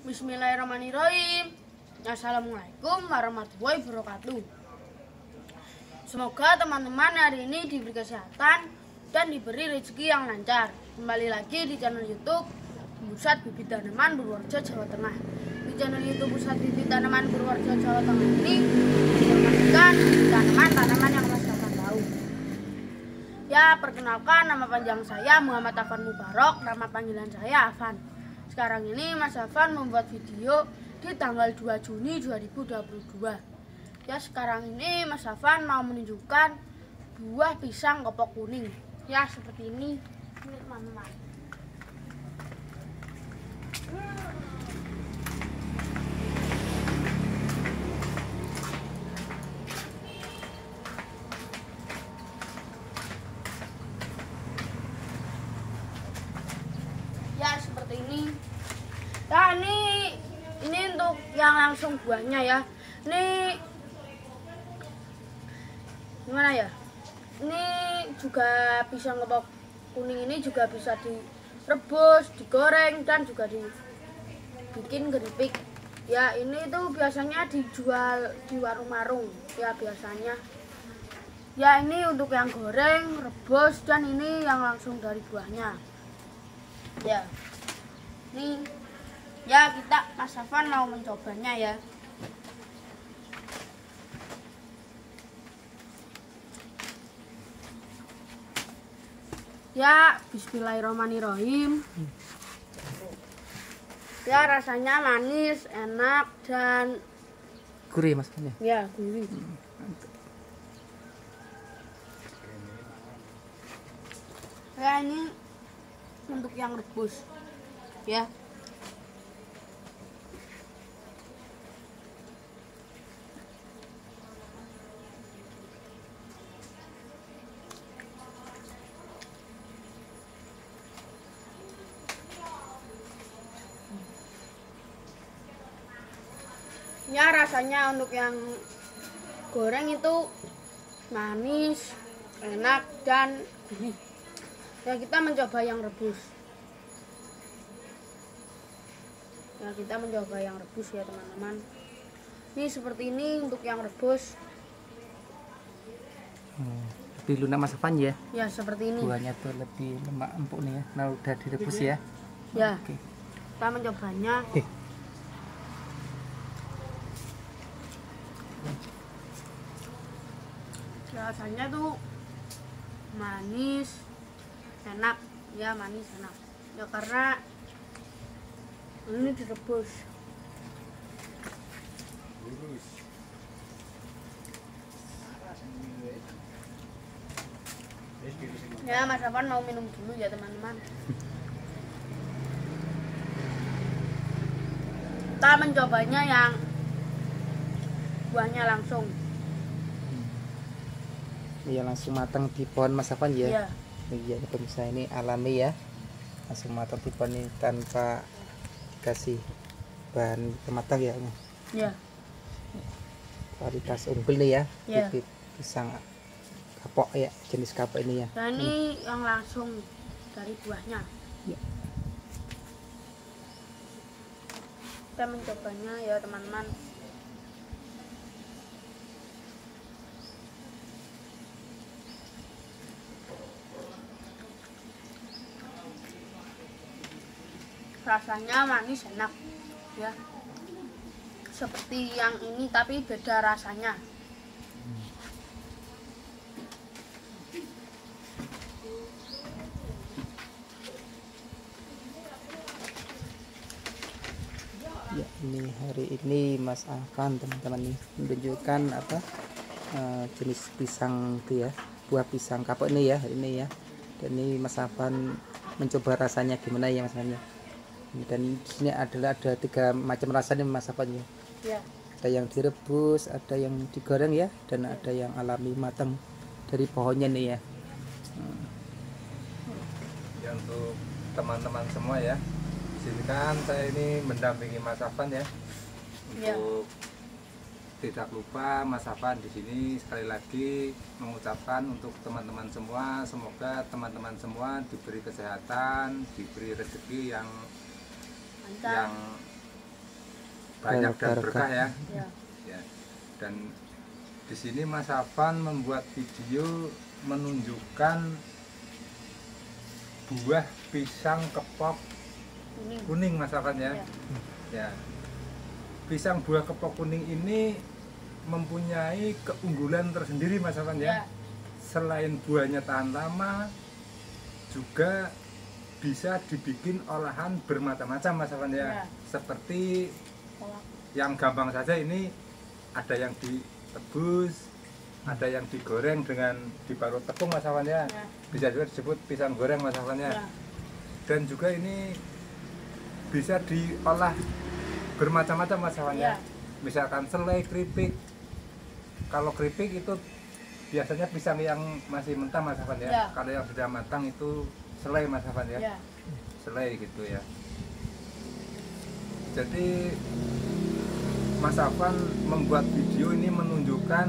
Bismillahirrahmanirrahim. Assalamualaikum warahmatullahi wabarakatuh. Semoga teman-teman hari ini diberi kesehatan dan diberi rezeki yang lancar. Kembali lagi di channel YouTube Pusat Bibit Tanaman Purworejo, Jawa Tengah. Di channel YouTube Pusat Bibit Tanaman Purworejo, Jawa Tengah ini informasikan tanaman-tanaman yang Mas Afan tahu. Ya, perkenalkan, nama panjang saya Muhammad Afan Mubarok, nama panggilan saya Afan. Sekarang ini Mas Afan membuat video di tanggal 2 Juni 2022. Ya, sekarang ini Mas Afan mau menunjukkan buah pisang kopok kuning. Ya, seperti ini teman-teman. Ya, seperti ini. Nah, ini untuk yang langsung buahnya ya. Ini gimana ya? Ini juga pisang kopok kuning ini juga bisa direbus, digoreng, dan juga dibikin keripik. Ya, ini tuh biasanya dijual di warung-warung ya biasanya. Ya, ini untuk yang goreng, rebus, dan ini yang langsung dari buahnya. Ya, ini ya Mas Afan mau mencobanya ya. Ya, bismillahirrahmanirrahim. Ya, rasanya manis, enak, dan gurih mas ya. Ya, gurih. Ya, ini untuk yang rebus ya. Ya, rasanya untuk yang goreng itu manis, enak, dan gurih. Ya, kita mencoba yang rebus. Ya, kita mencoba yang rebus ya teman-teman. Ini seperti ini untuk yang rebus. Lebih lunak mas Afan ya. Ya, seperti ini. Buahnya tuh lebih lemak empuk nih ya. Nah, udah direbus ya. Ya. Oke. Kita mencobanya. Rasanya tuh manis, enak. Ya, manis, enak. Ya, karena ini direbus. Ya, Mas Afan mau minum dulu ya teman-teman. Kita mencobanya yang buahnya langsung. Iya, langsung matang di pohon mas Afan ya. Iya. Iya, pemirsa, ini alami ya. Langsung matang di pohon ini tanpa dikasih bahan pematang ya. Ya. Kualitas unggul nih ya. Iya. Bibit pisang kapok ya, jenis kapok ini ya. Nah, ini yang langsung dari buahnya. Ya. Kita mencobanya ya teman-teman. Rasanya manis, enak ya, seperti yang ini tapi beda rasanya. Ya, ini hari ini Mas Afan teman-teman nih menunjukkan apa jenis pisang itu ya, buah pisang kapok ini ya, ini ya. Dan ini Mas Afan mencoba rasanya gimana ya Mas Afan ya. Dan di sini ada 3 macam rasa nih Mas Afan ya. Ya. Ada yang direbus, ada yang digoreng ya, dan ada yang alami matang dari pohonnya nih ya. Ya, untuk teman-teman semua ya, di sini kan saya ini mendampingi Mas Afan ya. Untuk tidak lupa Mas Afan di sini sekali lagi mengucapkan untuk teman-teman semua, semoga teman-teman semua diberi kesehatan, diberi rezeki yang banyak dan Barokah. berkah ya. Ya. Ya. Dan di sini Mas Afan membuat video menunjukkan buah pisang kepok Kuning. kuning Mas Afan ya. Ya. Ya. Pisang buah kepok kuning ini mempunyai keunggulan tersendiri Mas Afan Ya. ya. Selain buahnya tahan lama, juga bisa dibikin olahan bermacam-macam Mas Afan ya. Ya. Seperti Kolak. yang gampang saja ini ada yang ditebus, ada yang digoreng dengan diparut tepung Mas Afan ya. Ya. Bisa juga disebut pisang goreng Mas Afan ya. Ya. Dan juga ini bisa diolah bermacam-macam Mas Afan ya. Ya. Misalkan selai, keripik. Kalau keripik itu biasanya pisang yang masih mentah Mas Afan ya. Ya. Kalau yang sudah matang itu selai Mas Afan ya. Ya. Selai gitu ya. Jadi Mas Afan membuat video ini menunjukkan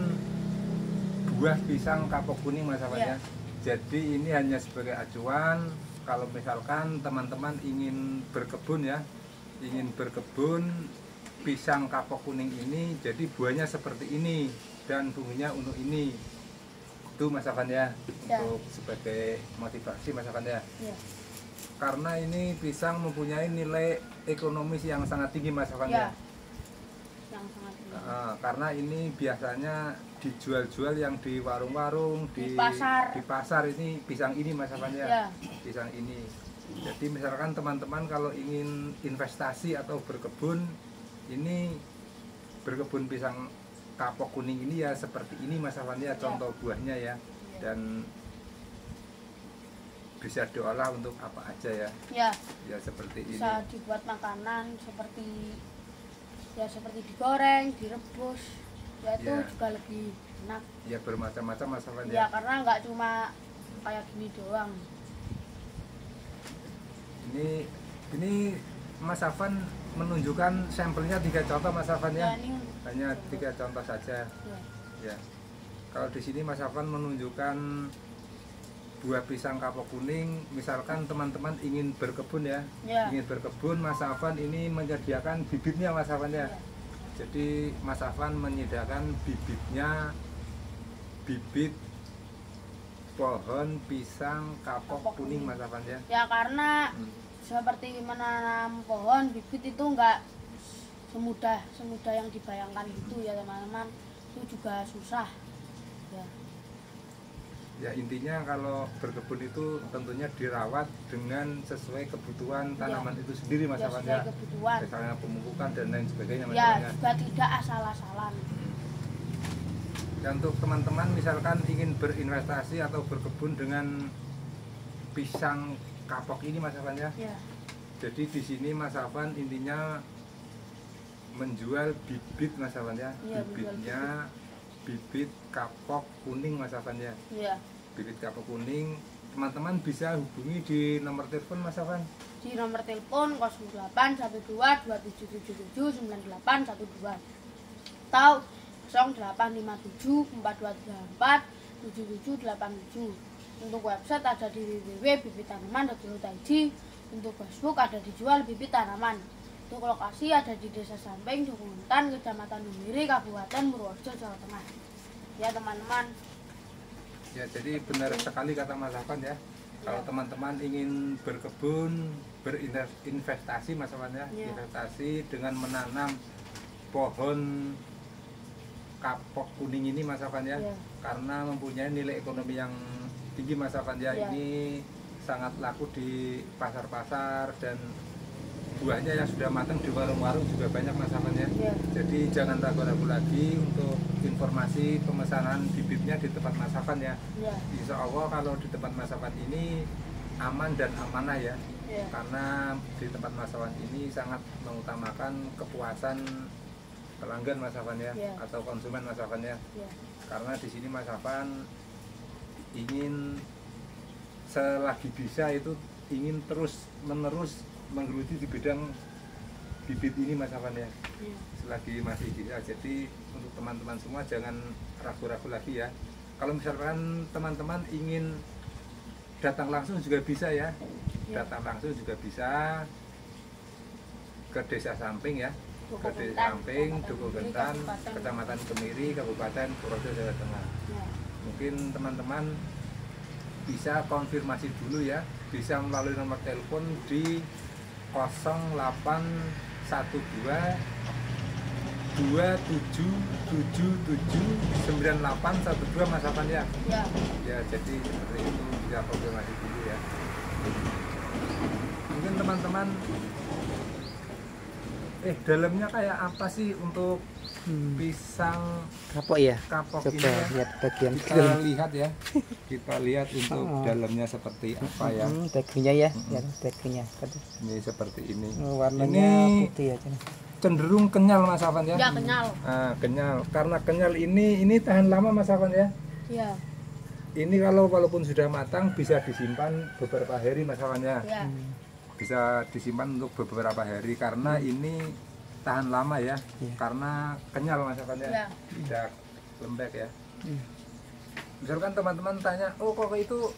buah pisang kapok kuning Mas Afan ya. Ya. Jadi ini hanya sebagai acuan kalau misalkan teman-teman ingin berkebun ya, ingin berkebun pisang kapok kuning ini, jadi buahnya seperti ini dan bumbunya untuk ini. Itu Mas Afan ya, Ya. untuk sebagai motivasi Mas Afan ya. Ya. Karena ini pisang mempunyai nilai ekonomis yang sangat tinggi Mas Afan Ya. ya. Yang sangat tinggi. Karena ini biasanya dijual-jual yang di warung-warung, Di pasar. di pasar ini pisang ini Mas Afan ya. Ya. Pisang ini. Jadi misalkan teman-teman kalau ingin investasi atau berkebun, ini berkebun pisang kapok kuning ini ya seperti ini Mas Afan ya, contoh buahnya ya. Dan bisa diolah untuk apa aja ya. Ya. Ya seperti ini. Bisa dibuat makanan seperti digoreng, direbus. Ya itu Ya. juga lebih enak. Ya bermacam-macam Mas Afan Ya ya. karena nggak cuma kayak gini doang. Ini Mas Afan menunjukkan sampelnya 3 contoh Mas Afan ya. Ya, ini Hanya 3 contoh saja. ya. Ya. Kalau di sini Mas Afan menunjukkan buah pisang kapok kuning, misalkan teman-teman ingin berkebun ya. Ya. Ingin berkebun, Mas Afan ini menyediakan bibitnya Mas Afan ya. Ya. Jadi Mas Afan menyediakan bibitnya, bibit pohon pisang kapok Kapok kuning kuning. Mas Afan ya. Ya karena seperti menanam pohon bibit itu nggak semudah yang dibayangkan gitu ya teman-teman. Itu juga susah. Ya. Ya intinya kalau berkebun itu tentunya dirawat dengan sesuai kebutuhan tanaman itu sendiri Mas Ya Afan sesuai ya. kebutuhan. Misalnya pemupukan dan lain sebagainya Mas Ya Afan ya. juga tidak asal-asalan. Dan untuk teman-teman misalkan ingin berinvestasi atau berkebun dengan pisang kapok ini Mas Afan ya. Ya. Jadi di sini Mas Afan intinya menjual bibit Mas Afan ya. Iya, menjual Bibitnya bibit kapok kuning Mas Afan ya. Ya. Bibit kapok kuning. Teman-teman bisa hubungi di nomor telepon Mas Afan. Di nomor telepon 081227779812 atau 085742347787. Untuk website ada di www.bibitanaman.co.id. Untuk Facebook ada dijual bibit tanaman. Untuk lokasi ada di Desa Samping, Dukungan, Kecamatan Dumiri, Kabupaten Purworejo, Jawa Tengah. Ya teman-teman. Ya jadi benar sekali kata Mas Afan ya. Kalau teman-teman ingin berkebun, berinvestasi Mas Afan ya, Ya. investasi dengan menanam pohon kapok kuning ini Mas Afan ya, Ya. karena mempunyai nilai ekonomi yang tinggi Mas Afan ya. Ya. Ini sangat laku di pasar-pasar dan buahnya yang sudah matang di warung-warung juga banyak Mas Afan ya. Ya. Jadi jangan ragu-ragu lagi untuk informasi pemesanan bibitnya di tempat Mas Afan ya. Ya. Insya Allah kalau di tempat Mas Afan ini aman dan amanah ya. Ya. Karena di tempat Mas Afan ini sangat mengutamakan kepuasan pelanggan Mas Afan ya, Ya. atau konsumen Mas Afan ya. Ya. Karena di sini Mas Afan ingin selagi bisa itu ingin terus menerus menggeluti di bidang bibit ini Mas Afan ya. Ya. Selagi masih bisa. Jadi untuk teman-teman semua jangan ragu-ragu lagi ya. Kalau misalkan teman-teman ingin datang langsung juga bisa ya. Ya. Datang langsung juga bisa ke Desa Samping ya. Duku Gede Gentan, Samping, Kecamatan Duku Kemiri, Gentan, Kabupaten. Kecamatan Kemiri, Kabupaten Purworejo, Jawa Tengah. Ya. Mungkin teman-teman bisa konfirmasi dulu ya, bisa melalui nomor telepon di 0812 27779812 Mas Afan ya. Ya. Ya, jadi seperti itu, bisa konfirmasi dulu ya. Mungkin teman-teman dalamnya kayak apa sih untuk pisang Kapok ya. kapok Coba ini ya? lihat bagian Kita lihat ya. Kita lihat untuk Oh. dalamnya seperti apa ya. dagingnya ya, ya dagingnya. Ini seperti ini. Warnanya Ini putih ya. cenderung kenyal Mas Afan ya. Ya, kenyal. Nah, kenyal. Karena kenyal ini tahan lama Mas Afan ya. Ya. Ini kalau walaupun sudah matang bisa disimpan beberapa hari Mas Afan ya. Ya. Bisa disimpan untuk beberapa hari karena ini tahan lama ya. Iya. Karena kenyal Mas Afan ya. Ya. Tidak lembek ya. Hmm. Misalkan teman-teman tanya, oh kok itu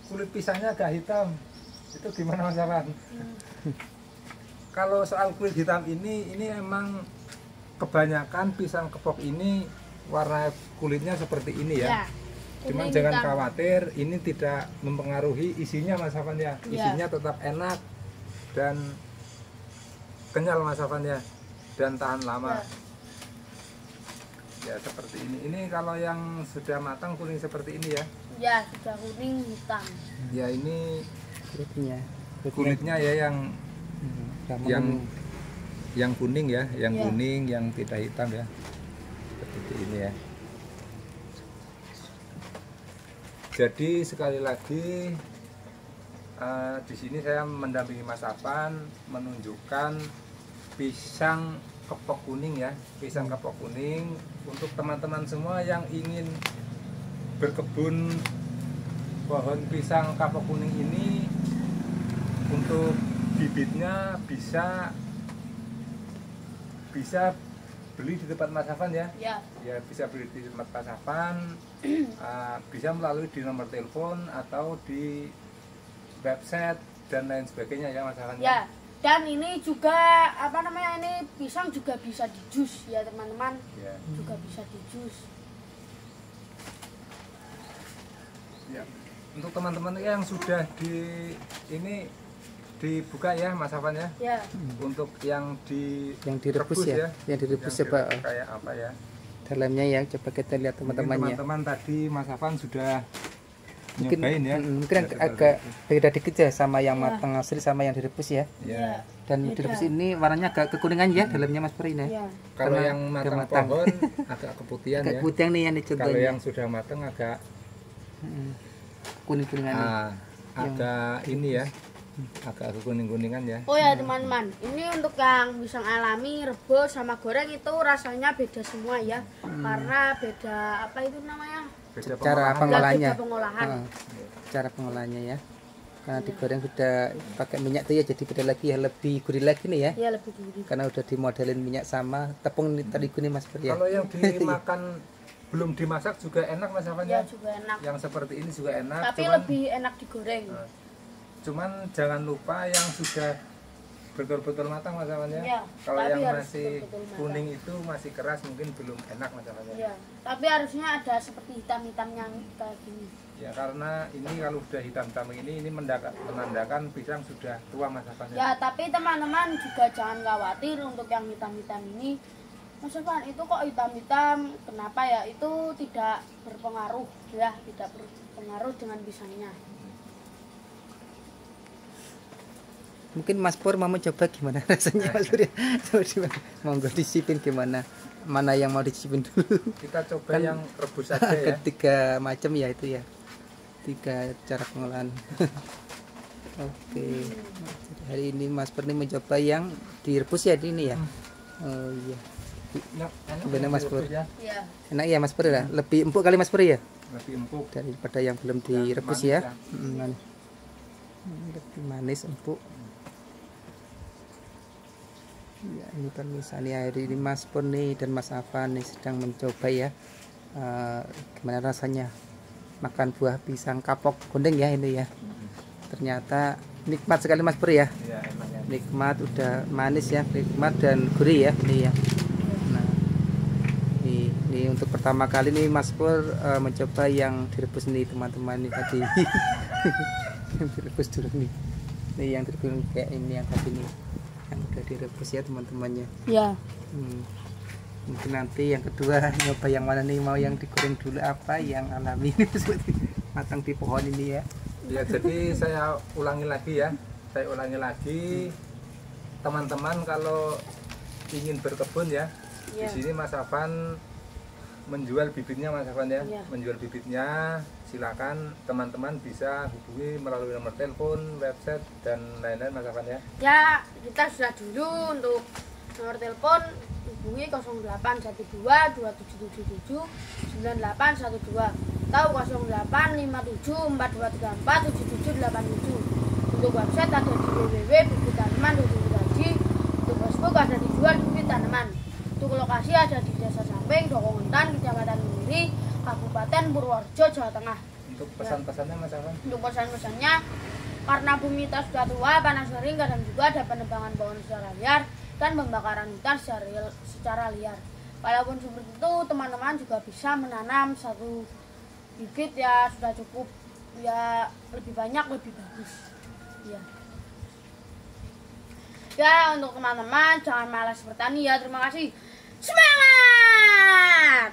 kulit pisangnya agak hitam, itu gimana Mas Afan? Kalau soal kulit hitam ini emang kebanyakan pisang kepok ini warna kulitnya seperti ini ya. Ya. Cuman Kuning jangan hitam. khawatir, ini tidak mempengaruhi isinya Mas Afan ya. Ya. Isinya tetap enak dan kenyal Mas Afan ya, dan tahan lama. Ya seperti ini. Ini kalau yang sudah matang kuning seperti ini ya. Ya, sudah kuning hitam. Ya ini Kulitnya. kulitnya ya yang kuning ya, yang Ya. kuning, yang tidak hitam ya. Seperti ini ya. Jadi sekali lagi di sini saya mendampingi Mas Afan menunjukkan pisang kepok kuning ya, pisang kepok kuning untuk teman-teman semua yang ingin berkebun pohon pisang kapok kuning ini. Untuk bibitnya bisa beli di tempat Mas Afan ya. Ya. Ya bisa beli di tempat Mas Afan, bisa melalui di nomor telepon atau di website dan lain sebagainya ya Mas Afan. Ya. Dan ini juga ini pisang juga bisa di jus ya teman-teman. Ya. Juga bisa di jus. Ya. Untuk teman-teman yang sudah dibuka ya Mas Afan ya. Ya. Untuk yang direbus ya. Yang direbus coba direbus kayak apa ya? dalamnya ya. Coba kita lihat teman-temannya. Teman-teman tadi Mas Afan sudah Mungkin nyobain ya. mungkin Ya, agak beda dikit ya sama yang Ya. matang asli sama yang direbus ya. Ya. Dan Beda. direbus ini warnanya agak kekuningan ya dalamnya Mas Pur ini. Ya. Kalau Karena yang udah matang matang. pohon agak keputihan Agak ya. putih nih yang Kalau contohnya. yang sudah matang agak Kuning-kuningan nih. agak ini ya. Agak kekuning-kuningan ya. Oh ya teman-teman, ini untuk yang pisang alami, rebus sama goreng itu rasanya beda semua ya. Karena beda apa itu namanya? Beda Cara pengolahan. pengolahannya. Beda pengolahan. Cara pengolahannya ya. Karena digoreng sudah pakai minyak tuh ya, jadi beda lagi ya, lebih gurih lagi nih ya. Ya lebih gurih. Karena udah dimodelin minyak sama tepung terigu nih Mas Pur ya. Kalau yang dimakan belum dimasak juga enak Mas Afan Ya ya. juga enak. Yang seperti ini juga enak. Tapi cuman, lebih enak digoreng. cuman jangan lupa yang sudah betul-betul matang Mas Afan ya. Ya, Kalau tapi yang harus masih betul-betul matang. kuning itu masih keras mungkin belum enak Mas Afan ya. Ya, tapi harusnya ada seperti hitam-hitamnya kayak gini. Ya karena ini kalau sudah hitam-hitam ini menandakan pisang sudah tua Mas Afan ya. Ya, tapi teman-teman juga jangan khawatir untuk yang hitam-hitam ini. Mas Afan, itu kok hitam-hitam? Kenapa ya? Itu tidak berpengaruh ya, tidak berpengaruh dengan pisangnya. Mungkin Mas Pur mau mencoba gimana rasanya Mas Pur ya. Coba gimana? Monggo disipin gimana? Mana yang mau dicicipin dulu? Kita coba Kan yang rebus saja ya. Ketiga macam ya itu ya. 3 cara pengolahan. Oke. Hari ini Mas Pur ini mencoba yang direbus ya ini ya. Oh iya. Benar Mas Pur. Ya. Ya. Enak ya Mas Pur ya. Lebih empuk kali Mas Pur ya Lebih empuk. daripada yang belum direbus manis ya. ya. Manis. Lebih manis empuk. Ya, ini pemirsa nih hari ini Mas Pur nih dan Mas Afan nih sedang mencoba ya. Gimana rasanya makan buah pisang kapok kuning ya ini ya. Ternyata nikmat sekali Mas Pur ya. Iya, enak ya. nikmat, udah manis ya, nikmat dan gurih ya ini ya. Nah, ini untuk pertama kali nih Mas Pur mencoba yang direbus nih teman-teman nih tadi. Yang direbus dulu nih. Ini yang direbus kayak ini yang tadi nih. Yang udah direbus ya teman-temannya. Ya. Mungkin nanti yang kedua nyoba yang mana nih, mau yang digoreng dulu apa yang alami ini seperti matang di pohon ini ya. Ya, jadi saya ulangi lagi ya. Saya ulangi lagi, teman-teman kalau ingin berkebun ya, di sini Mas Afan menjual bibitnya Mas Afan ya. Menjual bibitnya, silakan teman-teman bisa hubungi melalui nomor telepon, website dan lain-lain Mas Afan ya. Ya, kita sudah dulu untuk nomor telepon hubungi 0812 2777 9812 atau 0857 4234 7787. Untuk website ada di www.bibit-tanaman.co.id. Untuk Facebook ada dijual bibit tanaman. Untuk lokasi ada di Desa Samping, Dokongentan, Kecamatan Miri, Kabupaten Purworejo, Jawa Tengah. Untuk pesan-pesannya Mas Afan? Untuk pesan-pesannya, karena bumi kita sudah tua, panas kering, kadang juga ada penebangan pohon secara liar dan pembakaran hutan secara liar. Walaupun seperti itu, teman-teman juga bisa menanam satu bibit ya, sudah cukup ya, lebih banyak lebih bagus. Ya, untuk teman-teman jangan malas bertani ya. Terima kasih. Semangat!